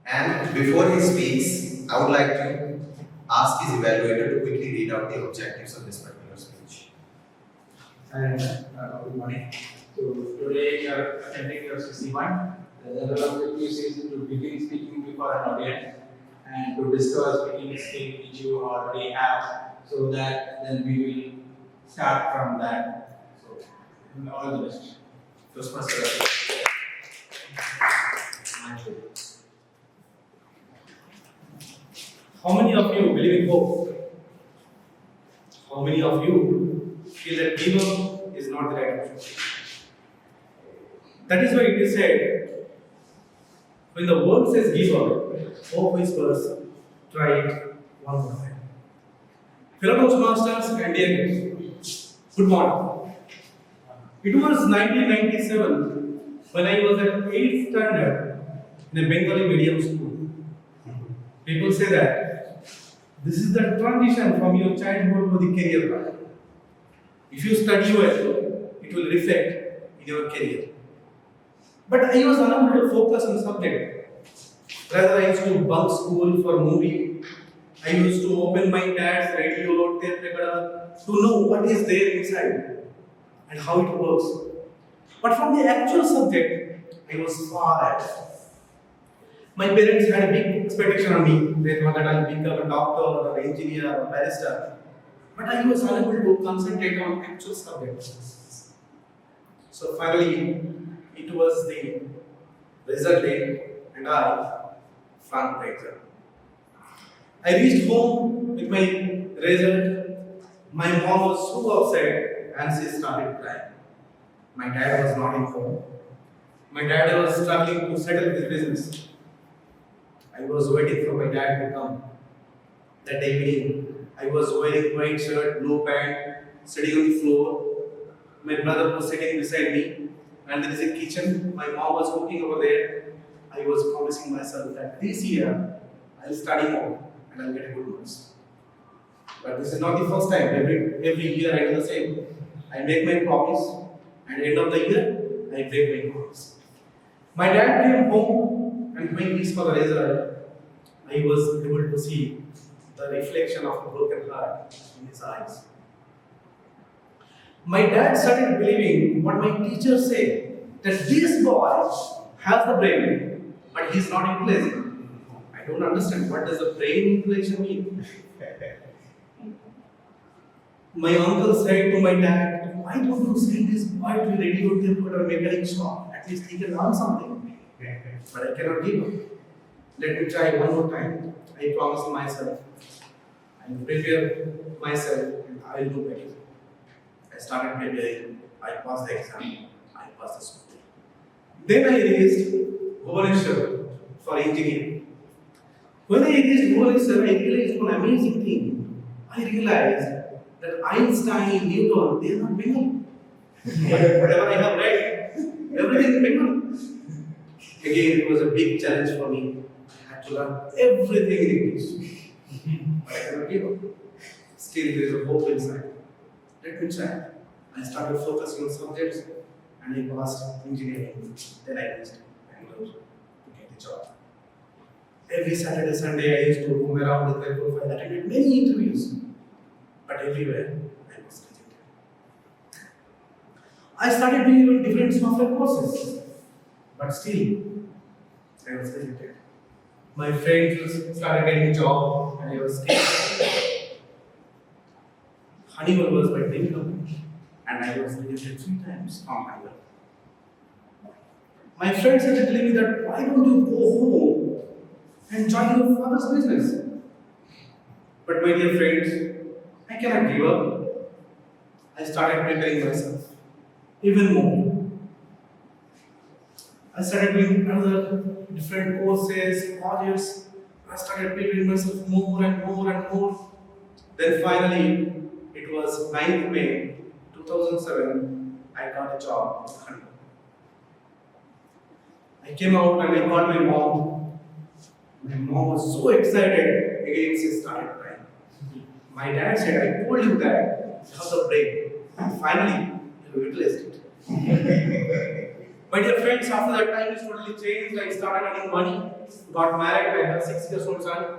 And before he speaks, I would like to ask his evaluator to quickly read out the objectives of this particular speech. And good morning. So today we are attending your 61. The general objective is to begin speaking before an audience and to discover speaking skill which you already have, so that then we will start from that. So all the best. Toastmaster. How many of you believe in hope? How many of you feel that give up is not the right option? That is why it is said, when the world says give up, hope whispers, try it one more time. Fellow Toastmasters and dear guests, good morning. It was 1997 when I was at 8th standard in a Bengali medium school. People say that this is the transition from your childhood to the career path. If you study well, it will reflect in your career. But I was unable to focus on subject. Rather, I used to bunk school for movie. I used to open my dad's radio or tape recorder to know what is there inside and how it works. But from the actual subject, I was far ahead. My parents had a big expectation on me. They thought that I'll become a doctor or an engineer or barrister. But I was unable to concentrate on actual subjects. So finally, it was the result day and I flunked the exam. I reached home with my result. My mom was so upset and she started crying. My dad was not in home. My dad was struggling to settle his business. I was waiting for my dad to come. That evening, I was wearing white shirt, blue pant, sitting on the floor. My brother was sitting beside me, and there is a kitchen. My mom was cooking over there. I was promising myself that this year I'll study more and I'll get good marks. But this is not the first time. Every year I do the same. I make my promise, and end of the year I break my promise. My dad came home, and when he saw the result, I was able to see the reflection of a broken heart in his eyes. My dad started believing what my teacher said, that this boy has the brain, but he's not intelligent. I don't understand what does the brain intelligence mean. My uncle said to my dad, why don't you send this boy to a radio tape or a mechanic shop? At least he can learn something. But I cannot give up. Let me try one more time. I promised myself. I will prepare myself and I will do better. I started preparing. I passed the exam. I passed the school. Then I reached Bhubaneswar for engineering. When I reached Bhubaneswar, I realized one amazing thing. I realized that Einstein, Newton, they are not Bengali. Whatever I have read, everything is Bengali. Again, it was a big challenge for me. I had to learn everything in English. But I cannot give up. Still, there is a hope inside. Let me try. I started focusing on subjects and I passed engineering. Then I reached Bangalore to get the job. Every Saturday, Sunday, I used to roam around with my profile. I attended many interviews. But everywhere, I was rejected. I started doing even different software courses. But still, I was rejected. My friends started getting a job and I was scared. Honeywell was my dream company and I was rejected 3 times from Honeywell. My friends started telling me that why don't you go home and join your father's business? But my dear friends, I cannot give up. I started preparing myself even more. I started doing other different courses, projects. I started preparing myself more and more and more. Then finally, it was 9th May 2007, I got a job with Honeywell. I came out and I called my mom. My mom was so excited, again she started crying. My dad said, I told you that you have the brain. And finally, you utilized it. My dear friends, after that time is totally changed. I started earning money, got married, I have 6 years old son,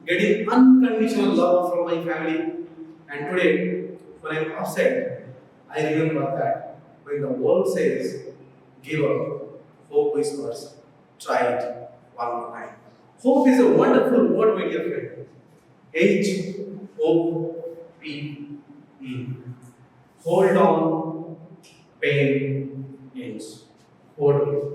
getting unconditional love from my family. And today, when I'm upset, I remember that when the world says, give up, hope whispers, try it one more time. Hope is a wonderful word, my dear friend. H-O-P-E. Hold on, pain ends. Hold on.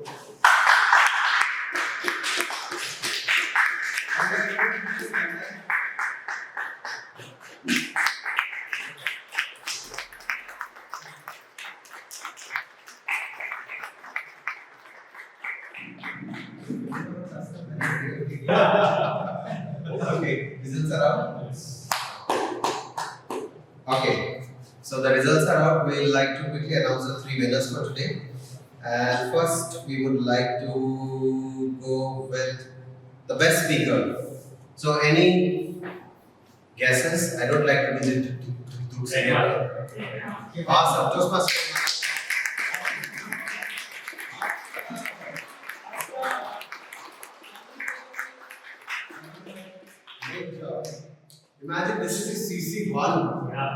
Okay, results are out. Okay, so the results are out. We would like to quickly announce the 3 winners for today. And first, we would like to go with the best speaker. So, any guesses? I don't like to do the awesome. Toastmaster. Great job. Imagine this is CC1.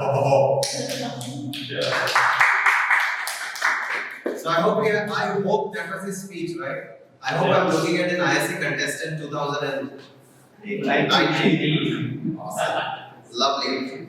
Oh. So I hope that was his speech, right? I hope I'm looking at an ISC contestant 2019. Awesome. Lovely.